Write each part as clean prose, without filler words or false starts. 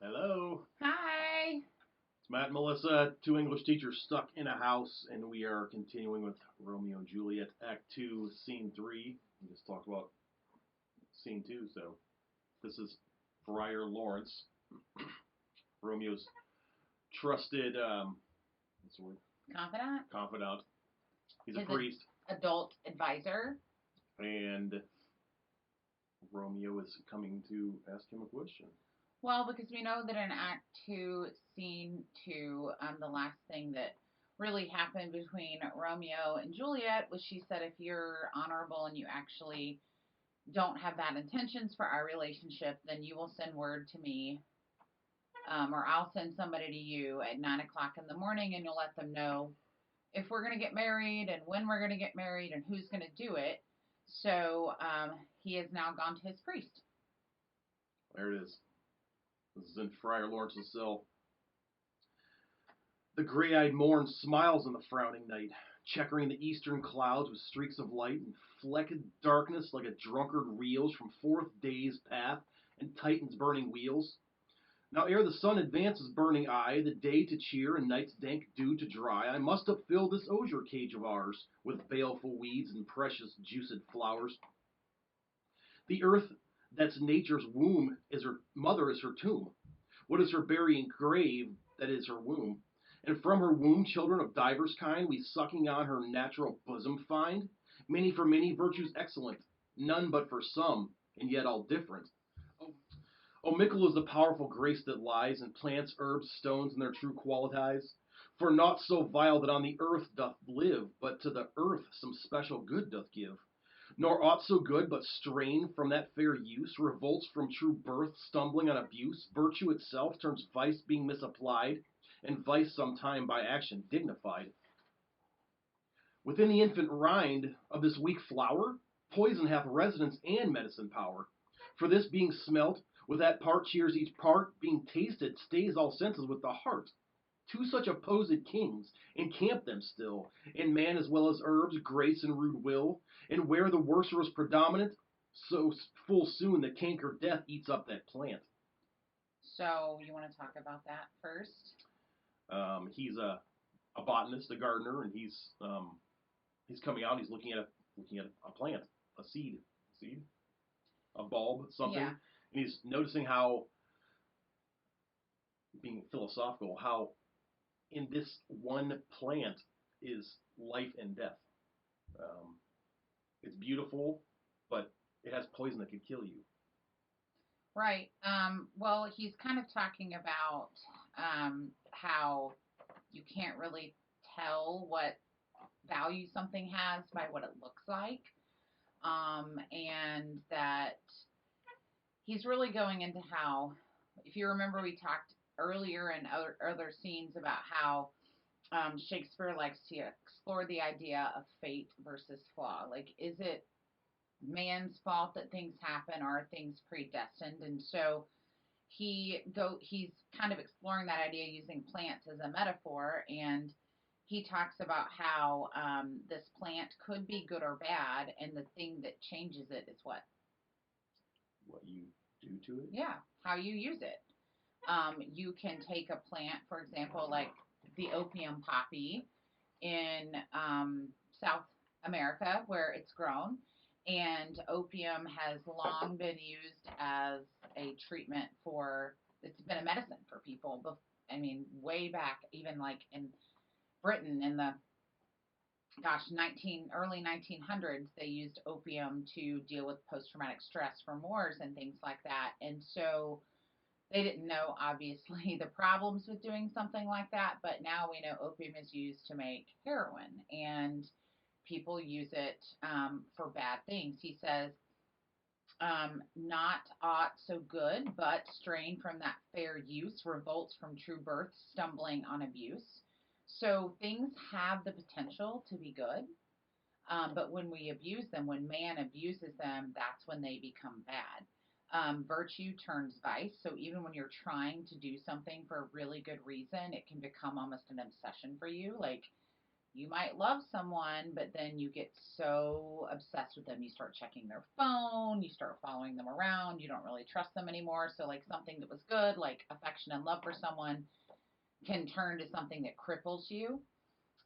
Hello, Hi. it's Matt and Melissa, two English teachers stuck in a house, and we are continuing with Romeo and Juliet, Act 2, Scene 3. We just talked about Scene 2, so this is Friar Lawrence, Romeo's trusted, what's the word? Confidant. Confidant. He's a His priest, adult advisor. and Romeo is coming to ask him a question. Well, because we know that in Act 2, Scene 2, the last thing that really happened between Romeo and Juliet was she said, if you're honorable and you actually don't have bad intentions for our relationship, then you will send word to me, or I'll send somebody to you at 9 o'clock in the morning and you'll let them know if we're going to get married and when we're going to get married and who's going to do it. So he has now gone to his priest. There it is. This is in Friar Lawrence's cell. The gray-eyed morn smiles in the frowning night, checkering the eastern clouds with streaks of light, and flecked darkness like a drunkard reels from fourth day's path and Titan's burning wheels. Now ere the sun advances burning eye, the day to cheer and night's dank dew to dry, I must upfill this osier cage of ours with baleful weeds and precious juiced flowers. The earth that's nature's womb is her mother is her tomb. What is her burying grave that is her womb? And from her womb children of divers kind we sucking on her natural bosom find, many for many virtues excellent, none but for some, and yet all different. Oh, mickle is the powerful grace that lies in plants, herbs, stones, and their true qualities. For naught so vile that on the earth doth live, but to the earth some special good doth give. Nor aught so good but strain from that fair use, revolts from true birth, stumbling on abuse, virtue itself turns vice being misapplied, and vice sometime by action dignified. Within the infant rind of this weak flower, poison hath residence and medicine power. For this being smelt, with that part cheers each part, being tasted, stays all senses with the heart. Two such opposed kings encamp them still, in man as well as herbs, grace and rude will, and where the worser is predominant, so full soon the canker death eats up that plant. So you want to talk about that first? He's a botanist, a gardener, and he's coming out. He's looking at a plant, seed, a bulb, something, Yeah. and he's noticing how, being philosophical, how in this one plant is life and death. Um, it's beautiful, but it has poison that could kill you. Right. Well, he's kind of talking about how you can't really tell what value something has by what it looks like. And that he's really going into how, if you remember, we talked earlier in other scenes about how Shakespeare likes to explore the idea of fate versus flaw. Like, is it man's fault that things happen, or are things predestined? And so he's kind of exploring that idea using plants as a metaphor, and he talks about how this plant could be good or bad, and the thing that changes it is what? What you do to it? Yeah, how you use it. You can take a plant, for example, like the opium poppy in South America where it's grown. And opium has long been used as a treatment for, it's been a medicine for people. I mean, way back, even like in Britain in the, gosh, early 1900s, they used opium to deal with post traumatic stress from wars and things like that. And so they didn't know, obviously, the problems with doing something like that, but now we know opium is used to make heroin, and people use it for bad things. He says, not aught so good, but strain from that fair use, revolts from true birth, stumbling on abuse. So things have the potential to be good, but when we abuse them, when man abuses them, that's when they become bad. Virtue turns vice. So even when you're trying to do something for a really good reason, it can become almost an obsession for you. Like You might love someone, but then you get so obsessed with them, you start checking their phone, you start following them around, you don't really trust them anymore. So, like, something that was good, like affection and love for someone, can turn to something that cripples you.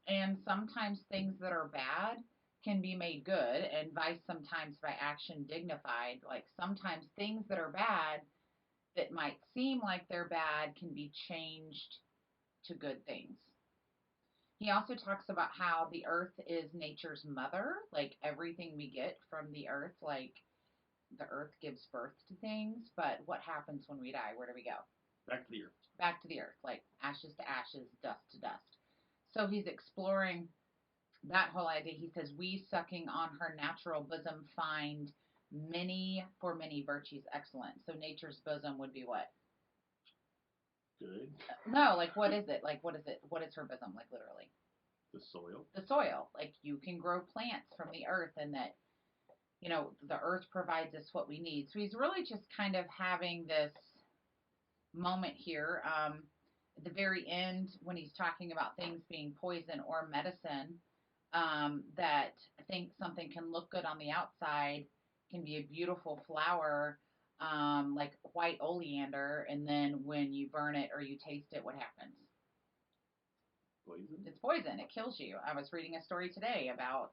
And sometimes things that are bad can be made good, and vice sometimes by action dignified. Like, sometimes things that are bad that might seem like they're bad can be changed to good things. He also talks about how the earth is nature's mother, like everything we get from the earth, like the earth gives birth to things, but what happens when we die? Where do we go? Back to the earth. Back to the earth, like ashes to ashes, dust to dust. So he's exploring that whole idea. He says, we sucking on her natural bosom find many for many virtues excellent. So nature's bosom would be what? Good. No, like what is it? Like what is it? What is her bosom? Like literally. The soil. The soil. Like you can grow plants from the earth, and that, the earth provides us what we need. So he's really just kind of having this moment here. At the very end, when he's talking about things being poison or medicine, that I think something can look good on the outside, can be a beautiful flower, like white oleander, and then when you burn it or you taste it, what happens? Poison. It's poison. It kills you. I was reading a story today about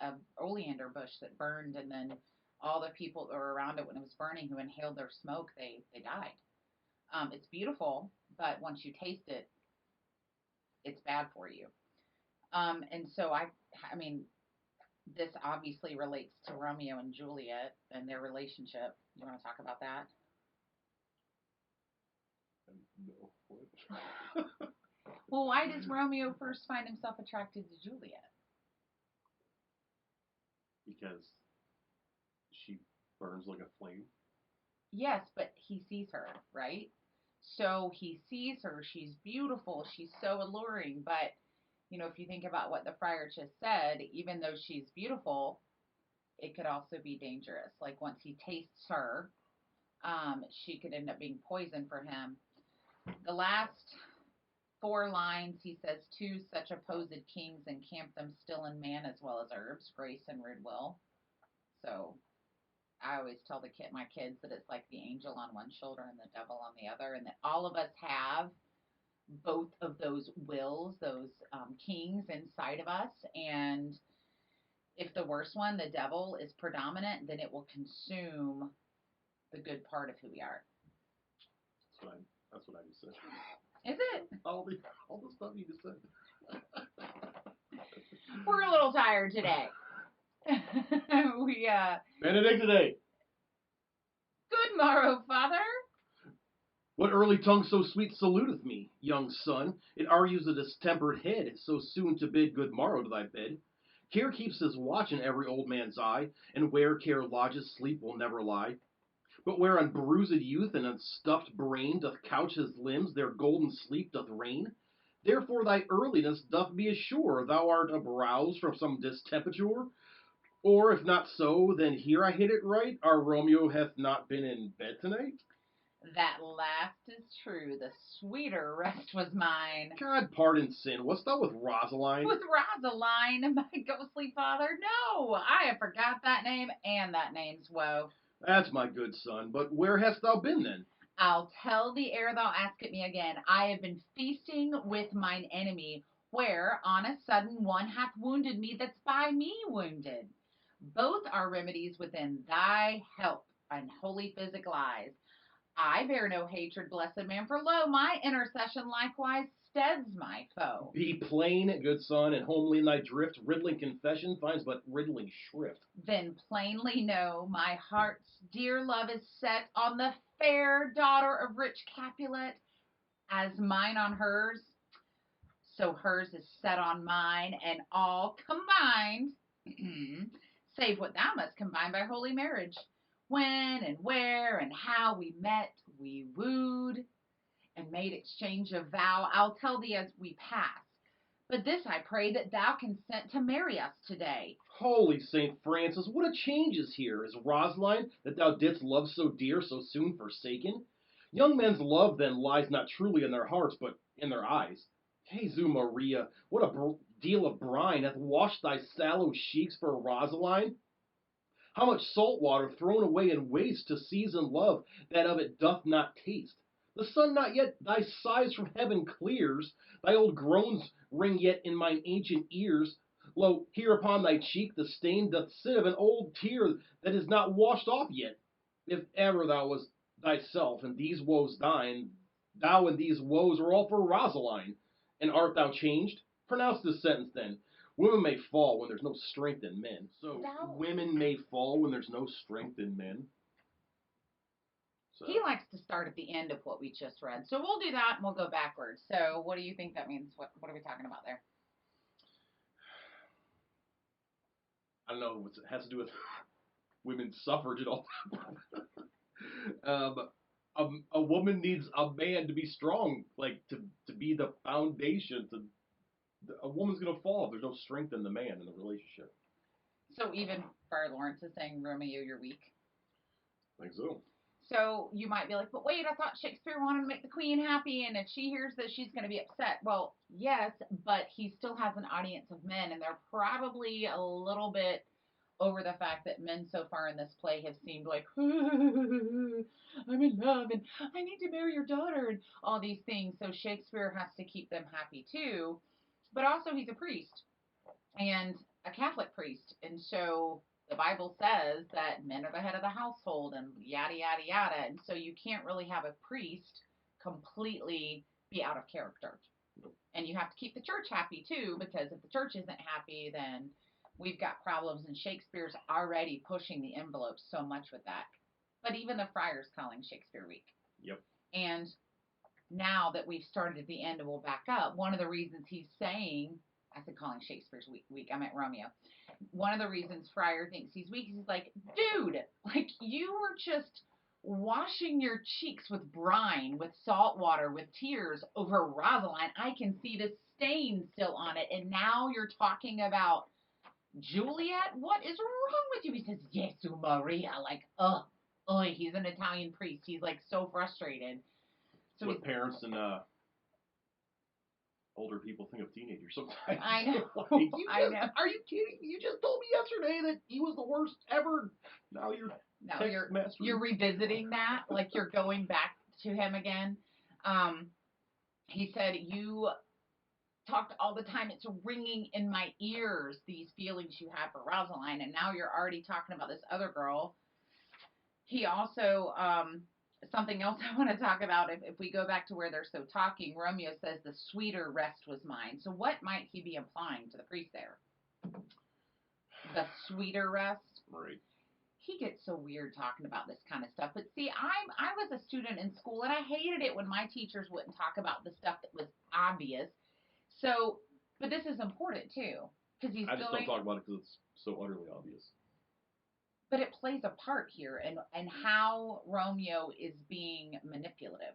a oleander bush that burned, and then all the people that were around it when it was burning who inhaled their smoke, they died. It's beautiful, but once you taste it, it's bad for you. And so I mean, this obviously relates to Romeo and Juliet and their relationship. You want to talk about that? No. What? Well, why does Romeo first find himself attracted to Juliet? Because she burns like a flame. Yes, but he sees her, right? So he sees her. She's beautiful. She's so alluring. But, if you think about what the friar just said, even though she's beautiful, it could also be dangerous. Like once he tastes her, she could end up being poison for him. The last four lines, he says, two such opposed kings encamp them still in man as well as herbs, grace and rude will. So I always tell my kids that it's like the angel on one shoulder and the devil on the other, and that all of us have both of those wills, those kings inside of us. And if the worst one, the devil, is predominant, then it will consume the good part of who we are. That's what I just said. Is it? All the stuff you just said. We're a little tired today. Benedict today. Good morrow, Father. What early tongue so sweet saluteth me, young son? It argues a distempered head, so soon to bid good morrow to thy bed. Care keeps his watch in every old man's eye, and where care lodges, sleep will never lie. But where on bruised youth and unstuffed brain doth couch his limbs, there golden sleep doth reign. Therefore thy earliness doth be assure thou art aroused from some distemperature. Or if not so, then here I hit it right, our Romeo hath not been in bed tonight. That last is true. The sweeter rest was mine. God pardon sin. What's that with Rosaline? With Rosaline, my ghostly father? No, I have forgot that name and that name's woe. That's my good son. But where hast thou been then? I'll tell thee ere thou ask it me again. I have been feasting with mine enemy, where on a sudden one hath wounded me that's by me wounded. Both are remedies within thy help, and holy physic lies. I bear no hatred, blessed man, for lo, my intercession likewise steads my foe. Be plain, good son, and homely in thy drift. Riddling confession finds but riddling shrift. Then plainly know my heart's dear love is set on the fair daughter of rich Capulet, as mine on hers, so hers is set on mine, and all combined, save what thou must combine by holy marriage. When and where and how we met, we wooed, and made exchange of vow, I'll tell thee as we pass. But this I pray, that thou consent to marry us today. Holy St. Francis, what a change is here! Is Rosaline, that thou didst love so dear, so soon forsaken? Young men's love then lies not truly in their hearts, but in their eyes. Jesu Maria, what a deal of brine hath washed thy sallow cheeks for Rosaline? How much salt water thrown away in waste to season love that of it doth not taste? The sun not yet thy sighs from heaven clears, thy old groans ring yet in mine ancient ears. Lo, here upon thy cheek the stain doth sit of an old tear that is not washed off yet. If ever thou was thyself, and these woes thine, thou and these woes are all for Rosaline. And art thou changed? Pronounce this sentence then. Women may fall when there's no strength in men. So women may fall when there's no strength in men. So. He likes to start at the end of what we just read. So we'll do that and we'll go backwards. So what do you think that means? What are we talking about there? I don't know. It has to do with women's suffrage and all that. A woman needs a man to be strong, like to be the foundation. A woman's gonna fall if there's no strength in the man in the relationship. So even Friar Lawrence is saying, Romeo, you're weak. I think so. So you might be like, but wait, I thought Shakespeare wanted to make the queen happy, and if she hears this, she's going to be upset. Well, yes, but he still has an audience of men, and they're probably a little bit over the fact that men so far in this play have seemed like, I'm in love, and I need to marry your daughter, and all these things. So Shakespeare has to keep them happy too. But also, he's a priest, and a Catholic priest, and so the Bible says that men are the head of the household and yada, yada, yada. And so you can't really have a priest completely be out of character. And you have to keep the church happy too, because if the church isn't happy, then we've got problems. And Shakespeare's already pushing the envelope so much with that. But even the friar's calling Shakespeare weak. Yep. And now that we've started at the end and we'll back up, one of the reasons he's saying, I said calling Shakespeare's weak, I meant Romeo. One of the reasons Friar thinks he's weak is he's like, dude, like you were just washing your cheeks with brine, with salt water, with tears over Rosaline. I can see the stain still on it. And now you're talking about Juliet? What is wrong with you? He says, Jesu Maria. Like, he's an Italian priest. He's like so frustrated. So what parents and older people think of teenagers sometimes. I know. Like, I know. Are you kidding? You just told me yesterday that he was the worst ever. Now you're revisiting that, like you're going back to him again. He said, you talked all the time. It's ringing in my ears, these feelings you have for Rosaline, and now you're already talking about this other girl. He also, something else I want to talk about, if we go back to where they're so talking, Romeo says the sweeter rest was mine. So what might he be implying to the priest there? The sweeter rest? Right. He gets so weird talking about this kind of stuff. But see, I was a student in school, and I hated it when my teachers wouldn't talk about the stuff that was obvious. So, but this is important too, because I just don't talk about it because it's so utterly obvious. But it plays a part here, and how Romeo is being manipulative.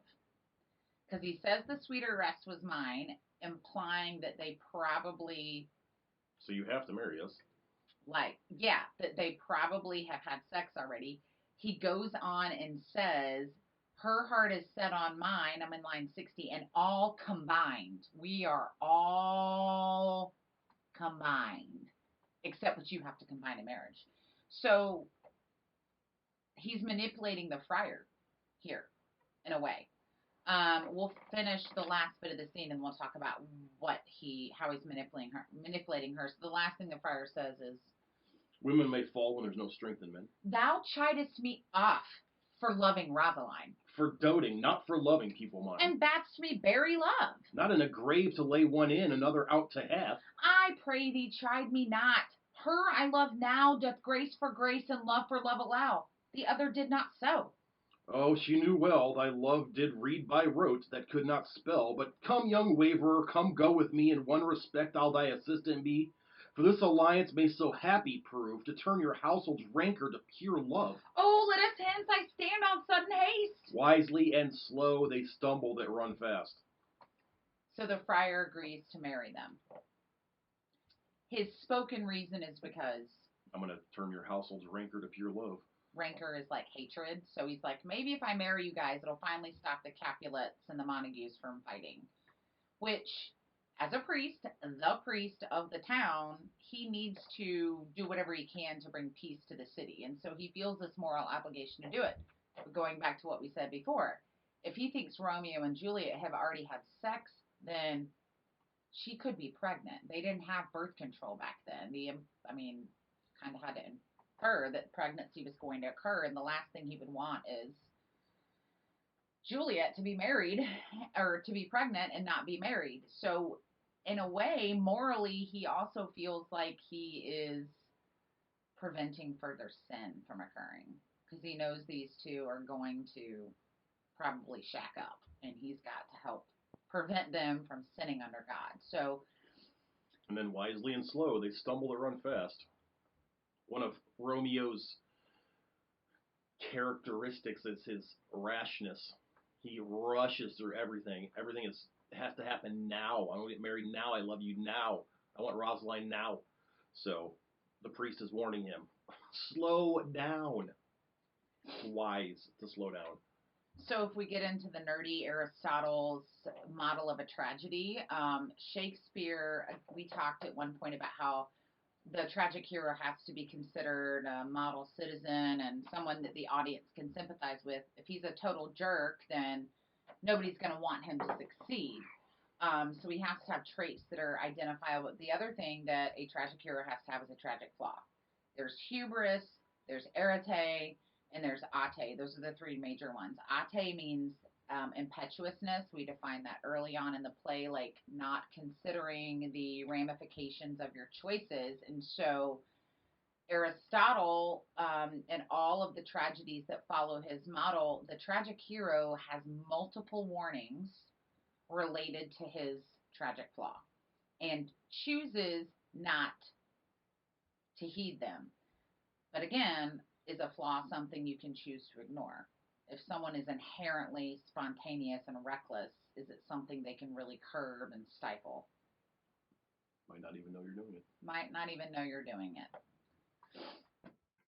Because he says the sweeter rest was mine, implying that they probably. So you have to marry us. Like, yeah, that they probably have had sex already. He goes on and says, her heart is set on mine. I'm in line 60, and all combined. We are all combined, except what you have to combine in marriage. So he's manipulating the friar here, in a way. We'll finish the last bit of the scene, and we'll talk about how he's manipulating her. So the last thing the friar says is, women may fall when there's no strength in men. Thou chidest me off for loving Rosaline. For doting, not for loving, people mind. And badst me bury love. Not in a grave to lay one in, another out to have. I pray thee, chide me not. Her I love now doth grace for grace and love for love allow. The other did not so. Oh, she knew well thy love did read by rote that could not spell. But come, young waverer, come go with me. In one respect I'll thy assistant be. For this alliance may so happy prove to turn your household's rancor to pure love. Oh, let us hence, I stand on sudden haste. Wisely and slow they stumble that run fast. So the friar agrees to marry them. His spoken reason is because I'm going to turn your household's rancor to pure love. Rancor is like hatred. So he's like, maybe if I marry you guys, it'll finally stop the Capulets and the Montagues from fighting. Which as a priest, the priest of the town, he needs to do whatever he can to bring peace to the city. And so he feels this moral obligation to do it. Going back to what we said before, if he thinks Romeo and Juliet have already had sex, then she could be pregnant. They didn't have birth control back then. I mean, kind of had to infer that pregnancy was going to occur, and the last thing he would want is Juliet to be married or to be pregnant and not be married. So, in a way, morally, he also feels like he is preventing further sin from occurring because he knows these two are going to probably shack up and he's got to help prevent them from sinning under God. So, And then wisely and slow, they stumble to run fast. One of Romeo's characteristics is his rashness. He rushes through everything. Everything has to happen now. I want to get married now. I love you now. I want Rosaline now. So the priest is warning him, slow down. It's wise to slow down. so if we get into the nerdy Aristotle's model of a tragedy, Shakespeare, we talked at one point about how the tragic hero has to be considered a model citizen and someone that the audience can sympathize with. If he's a total jerk, then nobody's going to want him to succeed. So he has to have traits that are identifiable. The other thing that a tragic hero has to have is a tragic flaw. There's hubris, there's arete, and there's ate. Those are the three major ones. Ate means impetuousness. We define that early on in the play, like not considering the ramifications of your choices. And so Aristotle and all of the tragedies that follow his model, the tragic hero has multiple warnings related to his tragic flaw and chooses not to heed them. But again, is a flaw something you can choose to ignore? If someone is inherently spontaneous and reckless, is it something they can really curb and stifle? Might not even know you're doing it. Might not even know you're doing it.